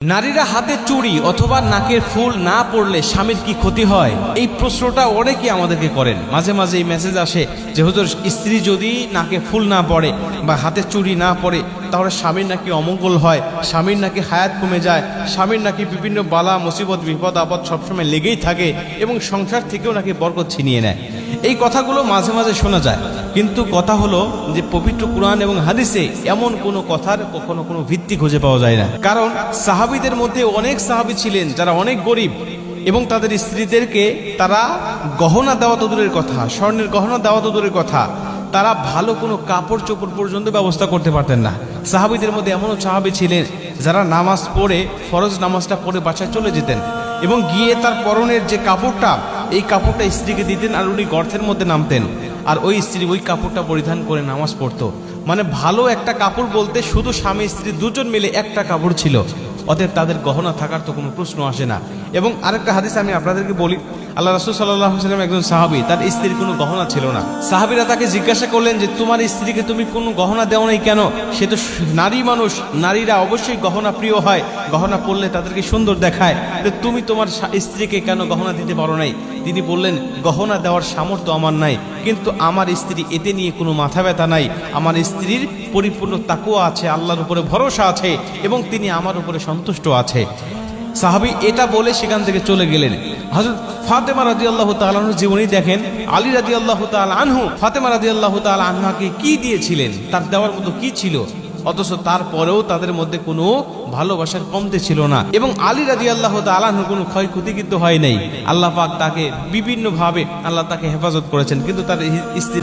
নারীরা হাতে চুড়ি অথবা নাকের ফুল না পড়লে স্বামীর কি ক্ষতি হয়? এই প্রশ্নটা অনেকে আমাদেরকে করেন। মাঝে মাঝে এই মেসেজ আসে যে হুজুর, স্ত্রী যদি নাকে ফুল না পড়ে বা হাতে চুড়ি না পড়ে তাহলে স্বামীর নাকি অমঙ্গল হয়, স্বামীর নাকি হায়াত কমে যায়, স্বামীর নাকি বিভিন্ন বালা মুসিবত বিপদ আপদ সবসময় লেগেই থাকে এবং সংসার থেকেও নাকি বরকত ছিনিয়ে নেয়। এই কথাগুলো মাঝে মাঝে শোনা যায়, কিন্তু কথা হলো যে পবিত্র কুরআন এবং হাদিসে এমন কোনো কথার কখনো কোনো ভিত্তি খুঁজে পাওয়া যায় না। কারণ সাহাবীদের মধ্যে অনেক সাহাবী ছিলেন যারা অনেক গরিব এবং তাদের স্ত্রীদেরকে তারা গহনা দেওয়া তো দূরের কথা, স্বর্ণের গহনা দেওয়া তো দূরের কথা, তারা ভালো কোনো কাপড় চোপড় পর্যন্ত ব্যবস্থা করতে পারতেন না। সাহাবীদের মধ্যে এমনও সাহাবী ছিলেন যারা নামাজ পড়ে, ফরজ নামাজটা পড়ে বাসায় চলে যেতেন এবং গিয়ে তার পরনের যে কাপড়টা, এই কাপড়টা স্ত্রীকে দিতেন আর উনি গর্তের মধ্যে নামতেন আর ওই স্ত্রী ওই কাপড়টা পরিধান করে নামাজ পড়তো। মানে ভালো একটা কাপড় বলতে শুধু স্বামী স্ত্রী দুজন মিলে একটা কাপড় ছিল, অতএব তাদের গহনা থাকার তো কোনো প্রশ্ন আসে না। এবং আরেকটা হাদিস আমি আপনাদেরকে বলি, আল্লাহ রাসূল সাল্লাল্লাহু আলাইহি ওয়াসাল্লাম একজন সাহাবী, তার স্ত্রীর কোনো গহনা ছিল না। সাহাবীরা তাকে জিজ্ঞাসা করলেন যে তোমার স্ত্রীকে তুমি কোনো গহনা দেও নাই কেন? সে তো নারী মানুষ, নারীরা অবশ্যই গহনা প্রিয় হয়, গহনা পরলে তাদেরকে সুন্দর দেখায়, তুমি তোমার স্ত্রীকে কেন গহনা দিতে পারো নাই? তিনি বললেন, গহনা দেওয়ার সামর্থ্য আমার নাই, কিন্তু আমার স্ত্রী এতে নিয়ে কোনো মাথা ব্যথা নাই। আমার স্ত্রীর পরিপূর্ণ তাকওয়া আছে, আল্লাহর উপরে ভরসা আছে এবং তিনি আমার উপরে সন্তুষ্ট আছে। সাহাবী এটা বলে সেখান থেকে চলে গেলেন। হযরত ফাতেমা রাদিয়াল্লাহু তাআলা আনহুর জীবনী দেখেন, আলী রাদিয়াল্লাহু তাআলা আনহু ফাতেমা রাদিয়াল্লাহু তাআলা আনহাকে কি দিয়েছিলেন, তার দেওয়ার মতো কি ছিল, অথচ তারপরেও তাদের মধ্যে কোনো ভালোবাসার কমতে ছিল না এবং আলী রাদিয়াল্লাহু তাআলা আনহুর কোনো ক্ষয়ক্ষতি কিন্তু হয় নাই। আল্লাহ পাক তাকে বিভিন্নভাবে আল্লাহ তাকে হেফাজত করেছেন, কিন্তু তার স্ত্রী